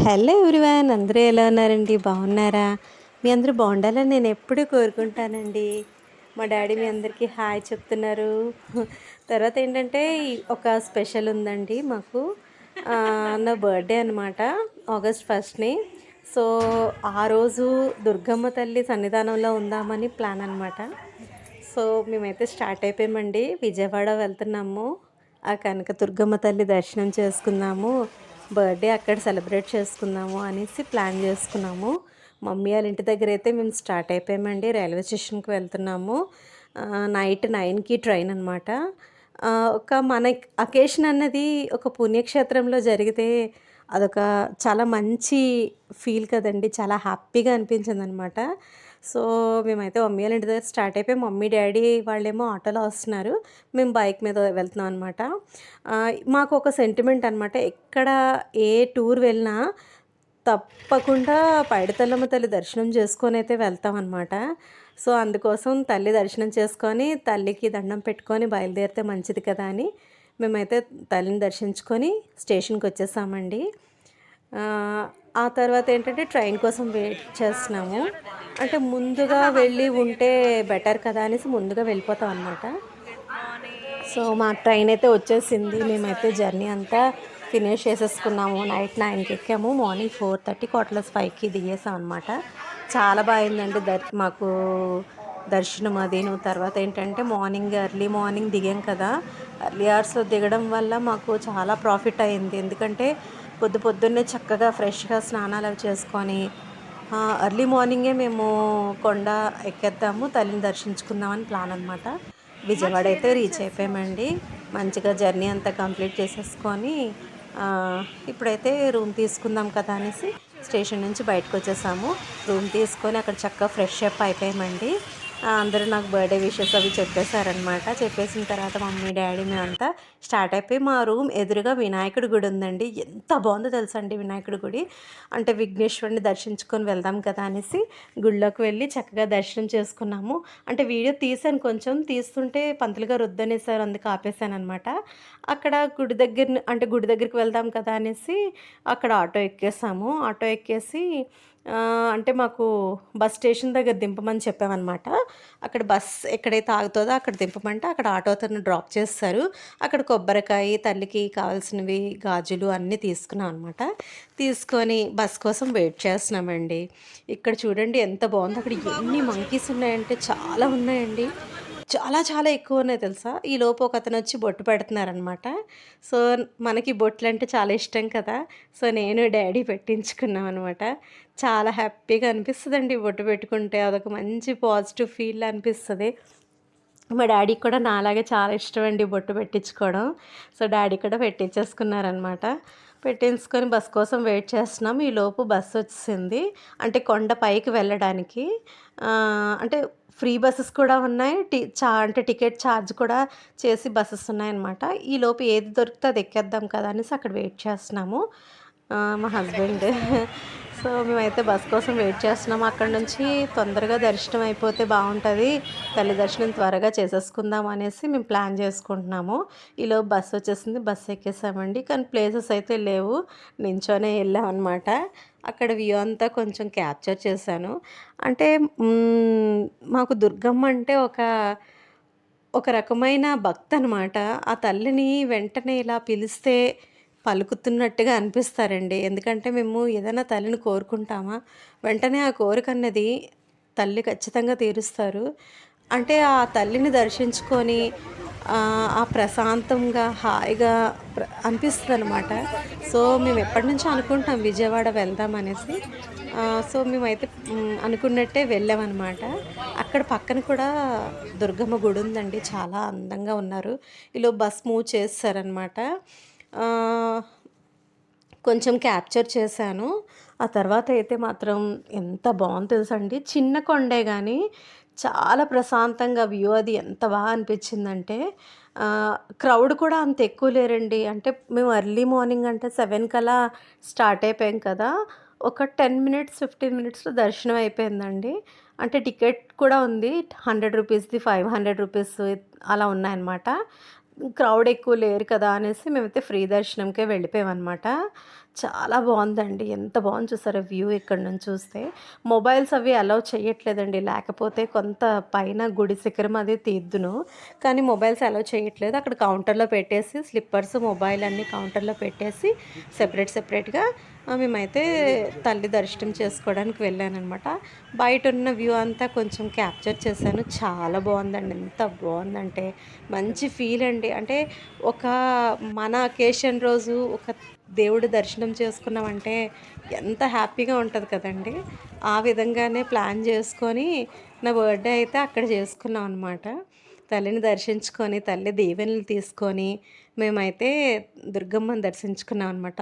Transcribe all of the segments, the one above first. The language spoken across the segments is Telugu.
హలో ఎవ్రీవన్, అందరూ ఎలా ఉన్నారండి? బాగున్నారా? మీ అందరూ బాగుండాలని నేను ఎప్పుడూ కోరుకుంటానండి. మా డాడీ మీ అందరికీ హాయ్ చెప్తున్నారు. తర్వాత ఏంటంటే ఒక స్పెషల్ ఉందండి మాకు. నా బర్త్డే అనమాట, ఆగస్ట్ 1ని. సో ఆ రోజు దుర్గమ్మ తల్లి సన్నిధానంలో ఉందామని ప్లాన్ అనమాట. సో మేమైతే స్టార్ట్ అయిపోయామండి. విజయవాడ వెళ్తున్నాము. ఆ కనక దుర్గమ్మ తల్లి దర్శనం చేసుకుందాము, బర్త్డే అక్కడ సెలబ్రేట్ చేసుకుందాము అనేసి ప్లాన్ చేసుకున్నాము. మమ్మీ వాళ్ళ ఇంటి దగ్గర అయితే మేము స్టార్ట్ అయిపోయామండి. రైల్వే స్టేషన్కి వెళ్తున్నాము. నైట్ 9కి ట్రైన్ అనమాట. ఒక మన అకేషన్ అన్నది ఒక పుణ్యక్షేత్రంలో జరిగితే అదొక చాలా మంచి ఫీల్ కదండి. చాలా హ్యాపీగా అనిపించింది అనమాట. సో మేమైతే మమ్మీ వాళ్ళ ఇంటి దగ్గర స్టార్ట్ అయిపోయి, మమ్మీ డాడీ వాళ్ళేమో ఆటోలో వస్తున్నారు, మేము బైక్ మీద వెళ్తున్నాం అనమాట. మాకు ఒక సెంటిమెంట్ అనమాట, ఎక్కడ ఏ టూర్ వెళ్ళినా తప్పకుండా పైడితల్లమ్మ తల్లి దర్శనం చేసుకొని అయితే వెళ్తాం అనమాట. సో అందుకోసం తల్లి దర్శనం చేసుకొని తల్లికి దండం పెట్టుకొని బయలుదేరితే మంచిది కదా అని మేమైతే తల్లిని దర్శించుకొని స్టేషన్కి వచ్చేసామండి. ఆ తర్వాత ఏంటంటే ట్రైన్ కోసం వెయిట్ చేస్తున్నాము. అంటే ముందుగా వెళ్ళి ఉంటే బెటర్ కదా అనేసి ముందుగా వెళ్ళిపోతాం అనమాట. సో మా ట్రైన్ అయితే వచ్చేసింది. మేమైతే జర్నీ అంతా ఫినిష్ చేసేసుకున్నాము. నైట్ 9కి ఎక్కాము, మార్నింగ్ 4:30 5కి దిగేసాం అనమాట. చాలా బాగుందండి మాకు దర్శనం అదిను. తర్వాత ఏంటంటే ఎర్లీ మార్నింగ్ దిగాం కదా, ఎర్లీ అవర్స్లో దిగడం వల్ల మాకు చాలా ప్రాఫిట్ అయింది. ఎందుకంటే పొద్దున్నే చక్కగా ఫ్రెష్గా స్నానాలు అవి చేసుకొని ఎర్లీ మార్నింగే మేము కొండ ఎక్కేద్దాము, తల్లిని దర్శించుకుందామని ప్లాన్ అనమాట. విజయవాడ అయితే రీచ్ అయిపోయామండి. మంచిగా జర్నీ అంతా కంప్లీట్ చేసేసుకొని ఇప్పుడైతే రూమ్ తీసుకుందాం కదా అనేసి స్టేషన్ నుంచి బయటకు వచ్చేసాము. రూమ్ తీసుకొని అక్కడ చక్కగా ఫ్రెష్ అప్ అయిపోయామండి. అందరూ నాకు బర్త్డే విషెస్ అవి చెప్పేశారనమాట. చెప్పేసిన తర్వాత మమ్మీ డాడీ మేమంతా స్టార్ట్ అయిపోయి, మా రూమ్ ఎదురుగా వినాయకుడి గుడి ఉందండి. ఎంత బాగుందో తెలుసా అండి వినాయకుడి గుడి. అంటే విఘ్నేశ్వరుని దర్శించుకొని వెళ్దాం కదా అనేసి గుడిలోకి వెళ్ళి చక్కగా దర్శనం చేసుకున్నాము. అంటే వీడియో తీసాను, కొంచెం తీస్తుంటే పంతులు గారు వద్దనేసారు, అందుకు ఆపేసాను అనమాట. అక్కడ గుడి దగ్గరికి వెళ్దాం కదా అనేసి అక్కడ ఆటో ఎక్కేసాము. ఆటో ఎక్కేసి అంటే మాకు బస్ స్టేషన్ దగ్గర దింపమని చెప్పామన్నమాట. అక్కడ బస్ ఎక్కడైతే ఆగుతుందో అక్కడ దింపమంటే అక్కడ ఆటో అతను డ్రాప్ చేస్తారు. అక్కడ కొబ్బరికాయ, తల్లికి కావాల్సినవి, గాజులు అన్నీ తీసుకున్నాం అనమాట. తీసుకొని బస్ కోసం వెయిట్ చేస్తున్నామండి. ఇక్కడ చూడండి ఎంత బాగుందో. అక్కడ ఎన్ని మంకీస్ ఉన్నాయంటే చాలా ఉన్నాయండి. చాలా చాలా ఎక్కువ ఉన్నాయి తెలుసా. ఈలోపు ఒక అతను వచ్చి బొట్టు పెడుతున్నారనమాట. సో మనకి బొట్లు అంటే చాలా ఇష్టం కదా. సో నేను డాడీ పెట్టించుకున్నాం అనమాట. చాలా హ్యాపీగా అనిపిస్తుందండి బొట్టు పెట్టుకుంటే. అదొక మంచి పాజిటివ్ ఫీల్ అనిపిస్తుంది. మా డాడీకి కూడా నాలాగే చాలా ఇష్టం అండి బొట్టు పెట్టించుకోవడం. సో డాడీ కూడా పెట్టించేసుకున్నారనమాట. పెట్టించుకొని బస్ కోసం వెయిట్ చేస్తున్నాం. ఈలోపు బస్సు వచ్చేసింది. అంటే కొండ పైకి వెళ్ళడానికి అంటే ఫ్రీ బస్సెస్ కూడా ఉన్నాయి. అంటే టికెట్ ఛార్జ్ కూడా చేసి బస్సెస్ ఉన్నాయన్నమాట. ఈలోపు ఏది దొరికితే అది ఎక్కేద్దాం కదా అనేసి అక్కడ వెయిట్ చేస్తున్నాము. మా హస్బెండ్. సో మేమైతే బస్ కోసం వెయిట్ చేస్తున్నాము. అక్కడ నుంచి తొందరగా దర్శనం అయిపోతే బాగుంటుంది, తల్లి దర్శనం త్వరగా చేసేసుకుందాం అనేసి మేము ప్లాన్ చేసుకుంటున్నాము. ఈలోపు బస్సు వచ్చేసింది, బస్సు ఎక్కేసామండి. కానీ ప్లేసెస్ అయితే లేవు, నించోనే వెళ్ళామన్నమాట. అక్కడ వ్యూ అంతా కొంచెం క్యాప్చర్ చేశాను. అంటే మాకు దుర్గమ్మ అంటే ఒక రకమైన భక్తి అనమాట. ఆ తల్లిని వెంటనే ఇలా పిలిస్తే పలుకుతున్నట్టుగా అనిపిస్తారండి. ఎందుకంటే మేము ఏదైనా తల్లిని కోరుకుంటామా, వెంటనే ఆ కోరిక అన్నది తల్లి ఖచ్చితంగా తీరుస్తారు. అంటే ఆ తల్లిని దర్శించుకొని ఆ ప్రశాంతంగా హాయిగా అనిపిస్తుందనమాట. సో మేము ఎప్పటినుంచో అనుకుంటాం విజయవాడ వెళ్దాం అనేసి. సో మేమైతే అనుకున్నట్టే వెళ్ళామన్నమాట. అక్కడ పక్కన కూడా దుర్గమ్మ గుడి ఉందండి, చాలా అందంగా ఉన్నారు. ఈలోపు బస్ మూవ్ చేస్తారనమాట. కొంచెం క్యాప్చర్ చేశాను. ఆ తర్వాత అయితే మాత్రం ఎంత బాగుందో తెలుసండి. చిన్న కొండే కానీ చాలా ప్రశాంతంగా వ్యూ అది ఎంత బాగా అనిపించిందంటే, క్రౌడ్ కూడా అంత ఎక్కువ లేరండి. అంటే మేము ఎర్లీ మార్నింగ్ అంటే 7 కల్లా స్టార్ట్ అయిపోయాం కదా, ఒక 10 మినిట్స్ 15 మినిట్స్లో దర్శనం అయిపోయిందండి. అంటే టికెట్ కూడా ఉంది, 100 రూపీస్ది, 500 రూపీస్ అలా ఉన్నాయన్నమాట. క్రౌడ్ ఎక్కువ లేరు కదా అనేసి మేమైతే ఫ్రీ దర్శనంకే వెళ్ళిపోయామన్నమాట. చాలా బావుందండి. ఎంత బావుంది చూసారా వ్యూ ఇక్కడి నుంచి చూస్తే. మొబైల్స్ అవి అలౌ చేయట్లేదండి. లేకపోతే కొంత పైన గుడి శిఖరం అది తీద్దును. కానీ మొబైల్స్ అలౌ చేయట్లేదు. అక్కడ కౌంటర్‌లో పెట్టేసి స్లిప్పర్స్, మొబైల్ అన్నీ కౌంటర్‌లో పెట్టేసి సెపరేట్‌గా మేమైతే తల్లి దర్శనం చేసుకోవడానికి వెళ్ళాననమాట. బయటున్న వ్యూ అంతా కొంచెం క్యాప్చర్ చేశాను. చాలా బావుందండి. ఎంత బావుందంటే మంచి ఫీల్ అండి. అంటే ఒక మన అకేషన్ రోజు ఒక దేవుడి దర్శనం చేసుకున్నామంటే ఎంత హ్యాపీగా ఉంటది కదండీ! ఆ విధంగానే ప్లాన్ చేసుకొని నా బర్త్‌డే అయితే అక్కడ చేసుకున్నాం అనమాట. తల్లిని దర్శించుకొని, తల్లి దీవెనలు తీసుకొని మేమైతే దుర్గమ్మని దర్శించుకున్నాం అనమాట.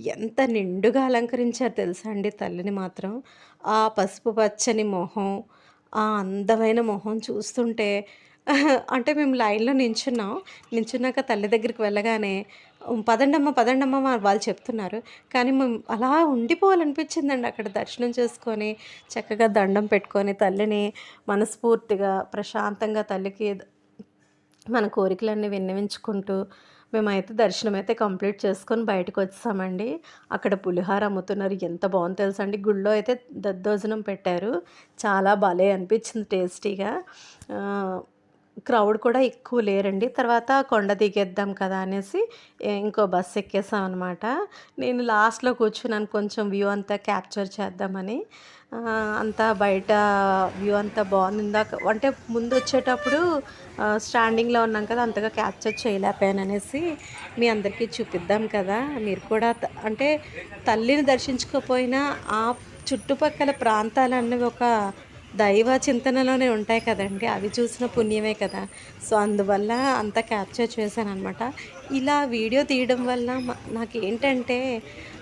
ఎంత నిండుగా అలంకరించారో తెలుసా అండి తల్లిని మాత్రం. ఆ పసుపు పచ్చని మొహం, ఆ అందమైన మొహం చూస్తుంటే అంటే మేము లైన్‌లో నించున్నాం. నించున్నాక తల్లి దగ్గరికి వెళ్ళగానే పదండమ్మ, పదండమ్మ వాళ్ళు చెప్తున్నారు. కానీ మేము అలా ఉండిపోవాలనిపించిందండి అక్కడ దర్శనం చేసుకొని, చక్కగా దండం పెట్టుకొని తల్లిని మనస్ఫూర్తిగా, ప్రశాంతంగా తల్లికి మన కోరికలన్నీ విన్నవించుకుంటూ మేమైతే దర్శనమైతే కంప్లీట్ చేసుకొని బయటకొచ్చేసామండి. అక్కడ పులిహోర అమ్ముతున్నారు. ఎంత బావుందో తెలుసా అండి. గుడిలో అయితే దద్దోజనం పెట్టారు. చాలా భలే అనిపించింది టేస్టీగా. ఆహ్, క్రౌడ్ కూడా ఎక్కువ లేరండి. తర్వాత కొండ దిగేద్దాం కదా అనేసి ఇంకో బస్ ఎక్కేసామనమాట. నేను లాస్ట్‌లో కూర్చున్నాను కొంచెం వ్యూ అంతా క్యాప్చర్ చేద్దామని. అంతా బయట వ్యూ అంతా బావుంది. ఇందాక అంటే ముందొచ్చేటప్పుడు స్టాండింగ్‌లో ఉన్నాం కదా! అంతగా క్యాప్చర్ చేయలేకపోయాననేసి మీ అందరికీ చూపిద్దాం కదా! మీరు కూడా అంటే తల్లిని దర్శించుకోపోయినా ఆ చుట్టుపక్కల ప్రాంతాలన్నవి ఒక దైవ చింతనలోనే ఉంటాయి కదండీ! అవి చూసిన పుణ్యమే కదా! సో, అందువల్ల అంతా క్యాప్చర్ చేశాననమాట. ఇలా వీడియో తీయడం వల్ల నాకేంటంటే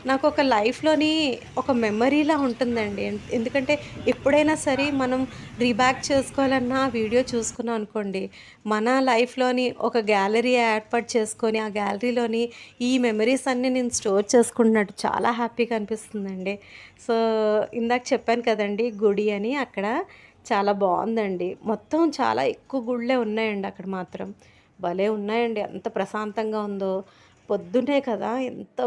నాకొక లైఫ్‌లోని ఒక మెమరీలా ఉంటుందండి. ఎందుకంటే ఎప్పుడైనా సరే మనం రీబ్యాక్ చేసుకోవాలన్నా ఆ వీడియో చూసుకున్నాం అనుకోండి, మన లైఫ్‌లోని ఒక గ్యాలరీ ఏర్పాటు చేసుకొని, ఆ గ్యాలరీలోని ఈ మెమరీస్ అన్నీ నేను స్టోర్ చేసుకుంటున్నట్టు చాలా హ్యాపీగా అనిపిస్తుందండి. సో, ఇందాక చెప్పాను కదండీ గుడి అని అక్కడ చాలా బావుందండి. మొత్తం చాలా ఎక్కువ గుళ్ళే ఉన్నాయండి అక్కడ మాత్రం. భలే ఉన్నాయండి. ఎంత ప్రశాంతంగా ఉందో. పొద్దున్నే కదా! ఎంత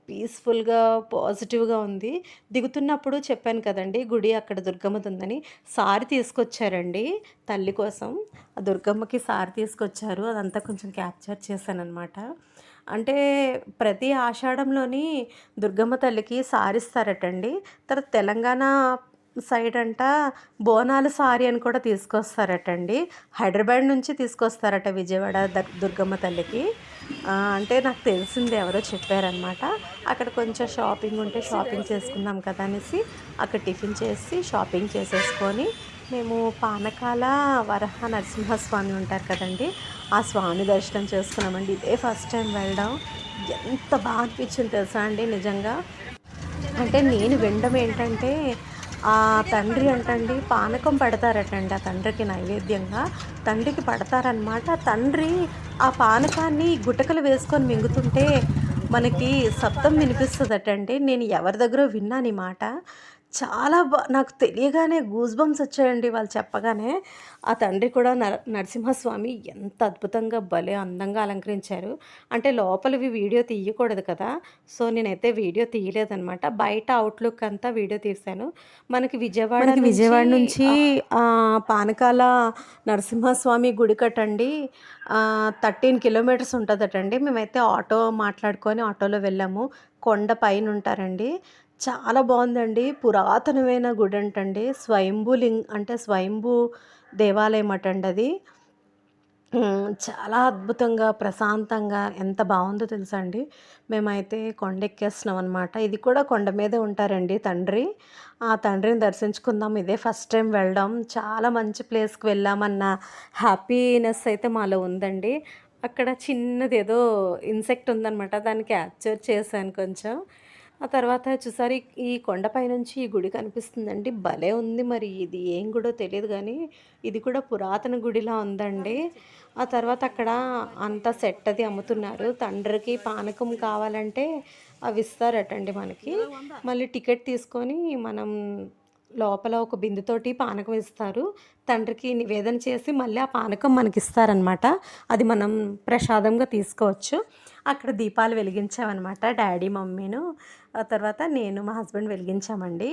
పీస్‌ఫుల్‌గా, పాజిటివ్‌గా ఉంది. దిగుతున్నప్పుడు చెప్పాను కదండీ! గుడి అక్కడ దుర్గమ్మదుందని. సారి తీసుకొచ్చారండి తల్లి కోసం. ఆ దుర్గమ్మకి సారి తీసుకొచ్చారు. అదంతా కొంచెం క్యాప్చర్ చేశాననమాట. అంటే ప్రతి ఆషాఢంలోని దుర్గమ్మ తల్లికి సారిస్తారటండి. తర్వాత తెలంగాణ సైడ్ అంట బోనాల సారీ అని కూడా తీసుకొస్తారటండి. హైదరాబాద్ నుంచి తీసుకొస్తారట విజయవాడ దుర్గమ్మ తల్లికి. అంటే నాకు తెలిసింది ఎవరో చెప్పారనమాట. అక్కడ కొంచెం షాపింగ్ ఉంటే షాపింగ్ చేసుకుందాం కదా అనేసి అక్కడ టిఫిన్ చేసి షాపింగ్ చేసేసుకొని మేము పానకాల వరహ నరసింహస్వామి ఉంటారు కదండీ! ఆ స్వామి దర్శనం చేసుకున్నామండి. ఇదే ఫస్ట్ టైం వెళ్ళడం. ఎంత బాగా అనిపించింది తెలుసా అండి నిజంగా. అంటే నేను వినడం ఏంటంటే, ఆ తండ్రి అంటండి పానకం పెడతారటండి ఆ తండ్రికి నైవేద్యంగా. తండ్రికి పెడతారనమాట. తండ్రి ఆ పానకాన్ని గుటకలు వేసుకొని మింగుతుంటే మనకి శబ్దం వినిపిస్తదటండి. నేను ఎవరి దగ్గరో విన్నాను ఈ మాట. చాలా నాకు తెలియగానే గూస్ బంప్స్ వచ్చాయండి వాళ్ళు చెప్పగానే. ఆ తండ్రి కూడా నరసింహస్వామి ఎంత అద్భుతంగా భలే అందంగా అలంకరించారు. అంటే లోపలివి వీడియో తీయకూడదు కదా! సో, నేనైతే వీడియో తీయలేదనమాట. బయట అవుట్‌లుక్ అంతా వీడియో తీశాను. మనకి విజయవాడ నుంచి పానకాల నరసింహస్వామి గుడికటండి 13 కిలోమీటర్స్ ఉంటదటండి. మేమైతే ఆటో మాట్లాడుకొని ఆటోలో వెళ్ళాము. కొండ పైనుంటారండి. చాలా బావుందండి. పురాతనమైన గుడంటండి. అంటే స్వయంభూ దేవాలయం అటండది. చాలా అద్భుతంగా, ప్రశాంతంగా ఎంత బావుందో తెలుసా అండి. మేమైతే కొండెక్కేస్తున్నాం అనమాట. ఇది కూడా కొండ మీదే ఉంటారండి తండ్రి. ఆ తండ్రిని దర్శించుకుందాం. ఇదే ఫస్ట్ టైం వెళ్ళడం. చాలా మంచి ప్లేస్‌కి వెళ్ళామన్న హ్యాపీనెస్ అయితే మాలో ఉందండి. అక్కడ చిన్నదేదో ఇన్సెక్ట్ ఉందనమాట. దాన్ని క్యాప్చర్ చేశాను కొంచెం. ఆ తర్వాత చూసారు ఈ కొండపై నుంచి ఈ గుడి కనిపిస్తుందండి. భలే ఉంది. మరి ఇది ఏం గుడో తెలీదు గానీ, ఇది కూడా పురాతన గుడిలా ఉందండి. ఆ తర్వాత అక్కడ అంతా సెట్ అది అమ్ముతున్నారు. తండ్రికి పానకం కావాలంటే అవి ఇస్తారటండి మనకి. మళ్ళీ టికెట్ తీసుకొని మనం లోపల ఒక బిందెతోటి పానకం ఇస్తారు. తండ్రికి నివేదన చేసి మళ్ళీ ఆ పానకం మనకిస్తారనమాట. అది మనం ప్రసాదంగా తీసుకోవచ్చు. అక్కడ దీపాలు వెలిగించామనమాట డ్యాడీ, మమ్మీను. ఆ తర్వాత నేను, మా హస్బెండ్ వెలిగించామండి.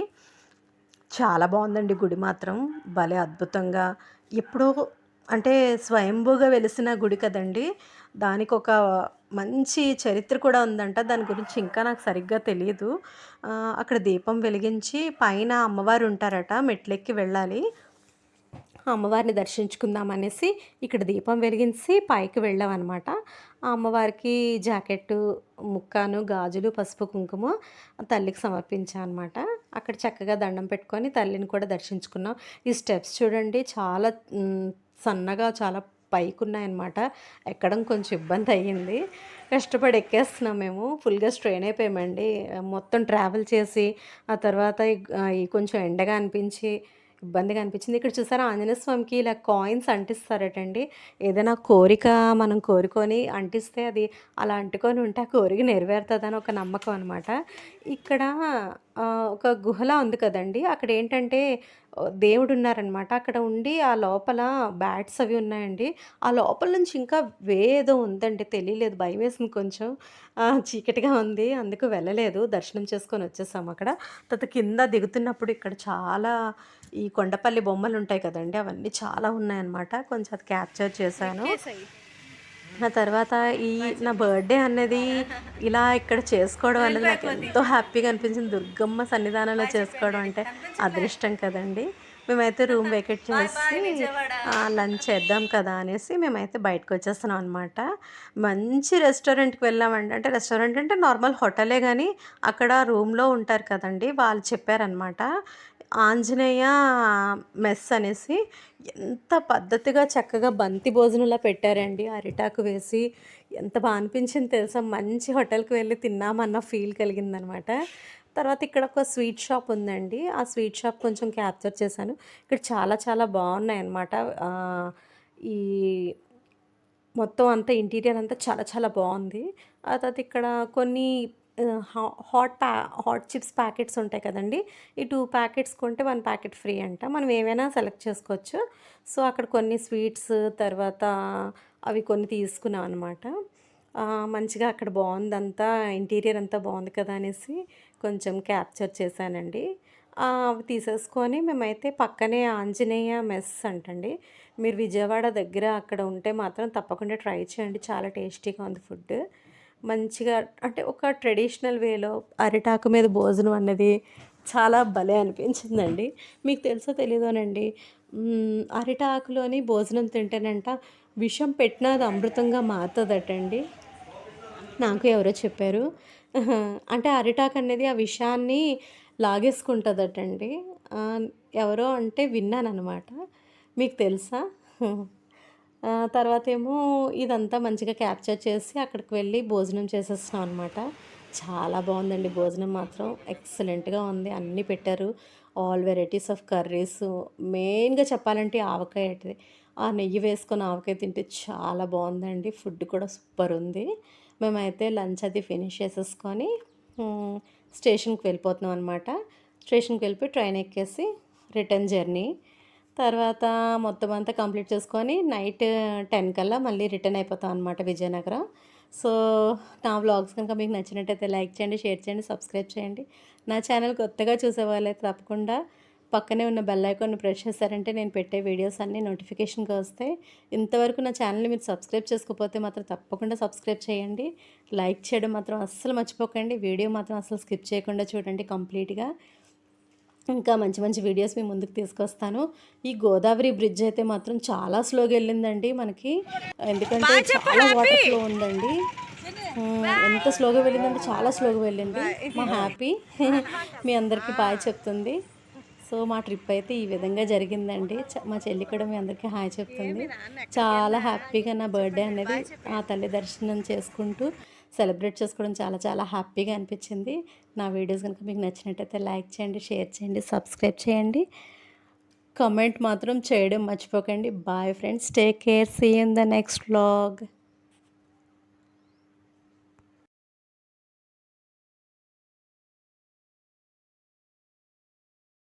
చాలా బాగుందండి గుడి మాత్రం. భలే అద్భుతంగా ఎప్పుడో అంటే స్వయంభూగా వెలిసిన గుడి కదండీ! దానికొక మంచి చరిత్ర కూడా ఉందంట. దాని గురించి ఇంకా నాకు సరిగ్గా తెలీదు. అక్కడ దీపం వెలిగించి పైన అమ్మవారు ఉంటారట. మెట్లెక్కి వెళ్ళాలి. అమ్మవారిని దర్శించుకుందామనేసి ఇక్కడ దీపం వెలిగించి పైకి వెళ్ళామన్నమాట. ఆ అమ్మవారికి జాకెట్టు, ముక్కాను, గాజులు, పసుపు, కుంకుమ తల్లికి సమర్పించా అనమాట. అక్కడ చక్కగా దండం పెట్టుకొని తల్లిని కూడా దర్శించుకున్నాం. ఈ స్టెప్స్ చూడండి చాలా సన్నగా చాలా పైకున్నాయన్నమాట. ఎక్కడం కొంచెం ఇబ్బంది అయ్యింది. కష్టపడి ఎక్కేస్తున్నాం మేము. ఫుల్గా స్ట్రెయిన్ అయిపోయామండి. మొత్తం ట్రావెల్ చేసి ఆ తర్వాత ఈ కొంచెం ఎండగా అనిపించి ఇబ్బందిగా అనిపించింది. ఇక్కడ చూసారా ఆంజనేయ స్వామికి ఇలా కాయిన్స్ అంటిస్తారటండి. ఏదైనా కోరిక మనం కోరుకొని అంటిస్తే అది అలా అంటుకొని ఉంటే ఆ కోరిక నెరవేరుతుందని ఒక నమ్మకం అనమాట. ఇక్కడ ఒక గుహలా ఉంది కదండీ! అక్కడ ఏంటంటే దేవుడు ఉన్నారనమాట. అక్కడ ఉండి ఆ లోపల బ్యాట్స్ అవి ఉన్నాయండి. ఆ లోపల నుంచి ఇంకా ఏదో ఉందండి తెలియలేదు. భయమేసింది కొంచెం. చీకటిగా ఉంది. అందుకు వెళ్ళలేదు. దర్శనం చేసుకొని వచ్చేసాం అక్కడ. తర్వాత కింద దిగుతున్నప్పుడు ఇక్కడ చాలా ఈ కొండపల్లి బొమ్మలుంటాయి కదండీ! అవన్నీ చాలా ఉన్నాయన్నమాట. కొంచెం అది క్యాప్చర్ చేశాను. ఆ తర్వాత ఈ నా బర్త్‌డే అనేది ఇలా ఇక్కడ చేసుకోవడం అనేది నాకు ఎంతో హ్యాపీగా అనిపించింది. దుర్గమ్మ సన్నిధానంలో చేసుకోవడం అంటే అదృష్టం కదండీ! మేమైతే రూమ్ వేకేట్ చేసి లంచ్ చేద్దాం కదా అనేసి మేమైతే బయటకొచ్చేస్తున్నాం అనమాట. మంచి రెస్టారెంట్‌కి వెళ్ళామండి. అంటే రెస్టారెంట్ అంటే నార్మల్ హోటలే గానీ అక్కడ రూమ్‌లో ఉంటారు కదండీ! వాళ్ళు చెప్పారనమాట. ఆంజనేయ మెస్ అనేసి ఎంత పద్ధతిగా చక్కగా బంతి భోజనంలా పెట్టారండి. అరిటాకు వేసి ఎంత బా అనిపించింది తెలుసా! మంచి హోటల్‌కి వెళ్ళి తిన్నామన్న ఫీల్ కలిగిందనమాట. తర్వాత ఇక్కడ ఒక స్వీట్ షాప్ ఉందండి. ఆ స్వీట్ షాప్ కొంచెం క్యాప్చర్ చేశాను. ఇక్కడ చాలా చాలా బాగున్నాయన్నమాట. ఈ మొత్తం అంతా ఇంటీరియర్ అంతా చాలా చాలా బాగుంది. ఆ తర్వాత ఇక్కడ కొన్ని హాట్ చిప్స్ ప్యాకెట్స్ ఉంటాయి కదండీ! ఈ 2 ప్యాకెట్స్ కొంటే 1 ప్యాకెట్ ఫ్రీ అంట. మనం ఏమైనా సెలెక్ట్ చేసుకోవచ్చు. సో, అక్కడ కొన్ని స్వీట్స్ తర్వాత అవి కొన్ని తీసుకున్నాం అనమాట. మంచిగా అక్కడ బావుందంతా ఇంటీరియర్ అంతా బావుంది కదా అనేసి కొంచెం క్యాప్చర్ చేశానండి. అవి తీసేసుకొని మేమైతే పక్కనే ఆంజనేయ మెస్ అంటండి. మీరు విజయవాడ దగ్గర అక్కడ ఉంటే మాత్రం తప్పకుండా ట్రై చేయండి. చాలా టేస్టీగా ఉంది ఫుడ్. మంచిగా అంటే ఒక ట్రెడిషనల్ వేలో అరిటాకు మీద భోజనం అన్నది చాలా భలే అనిపించిందండి. మీకు తెలుసో తెలీదోనండి. అరిటాకులోని భోజనం తింటేనంట విషం పెట్టినా అది అమృతంగా మారుతదటండి. నాకు ఎవరో చెప్పారు. అంటే అరిటాకు అనేది ఆ విషాన్ని లాగేసుకుంటదటండి. ఎవరో అంటే విన్నాననమాట. మీకు తెలుసా? తర్వాతేమో ఇదంతా మంచిగా క్యాప్చర్ చేసి అక్కడికి వెళ్ళి భోజనం చేసేస్తున్నాం అనమాట. చాలా బాగుందండి భోజనం మాత్రం ఎక్సలెంట్‌గా ఉంది. అన్నీ పెట్టారు. All varieties of curries. మెయిన్‌గా చెప్పాలంటే ఆవకాయ అది. ఆ నెయ్యి వేసుకొని ఆవకాయ తింటే చాలా బాగుందండి. ఫుడ్ కూడా సూపర్ ఉంది. మేమైతే లంచ్ అది ఫినిష్ చేసేసుకొని స్టేషన్‌కి వెళ్ళిపోతున్నాం అనమాట. స్టేషన్‌కి వెళ్ళిపోయి ట్రైన్ ఎక్కేసి రిటర్న్ జర్నీ. తర్వాత మొత్తం అంతా కంప్లీట్ చేసుకొని నైట్ 10 కల్లా మళ్ళీ రిటర్న్ అయిపోతాం అనమాట విజయనగరం. సో, నా వ్లాగ్స్ కనుక మీకు నచ్చినట్టయితే లైక్ చేయండి, షేర్ చేయండి, సబ్స్క్రైబ్ చేయండి. నా ఛానల్ కొత్తగా చూసేవాళ్ళైతే తప్పకుండా పక్కనే ఉన్న బెల్ ఐకాన్‌ని ప్రెస్ చేశారంటే నేను పెట్టే వీడియోస్ అన్నీ నోటిఫికేషన్‌గా వస్తాయి. ఇంతవరకు నా ఛానల్‌ని మీరు సబ్స్క్రైబ్ చేసుకోకపోతే మాత్రం తప్పకుండా సబ్స్క్రైబ్ చేయండి. లైక్ చేయడం మాత్రం అస్సలు మర్చిపోకండి. వీడియో మాత్రం అసలు స్కిప్ చేయకుండా చూడండి కంప్లీట్‌గా. ఇంకా మంచి మంచి వీడియోస్ మీ ముందుకు తీసుకొస్తాను. ఈ గోదావరి బ్రిడ్జ్ అయితే మాత్రం చాలా స్లోగా వెళ్ళిందండి మనకి. ఎందుకంటే చాలా వాటర్ ఫ్లో ఉందండి. ఎంత స్లోగా వెళ్ళిందంటే చాలా స్లోగా వెళ్ళింది. మా హ్యాపీ మీ అందరికీ బాయ్ చెప్తుంది. సో, మా ట్రిప్ అయితే ఈ విధంగా జరిగిందండి. మా చెల్లి కూడా మీ అందరికీ హాయ్ చెప్తుంది. చాలా హ్యాపీగా నా బర్త్‌డే అనేది ఆ తల్లి దర్శనం చేసుకుంటూ సెలబ్రేట్ చేసుకోవడం చాలా చాలా హ్యాపీగా అనిపించింది. నా వీడియోస్ కనుక మీకు నచ్చినట్టయితే లైక్ చేయండి, షేర్ చేయండి, సబ్స్క్రైబ్ చేయండి. కామెంట్ మాత్రం చేయడం మర్చిపోకండి. Bye friends. Take care. See you in the next vlog.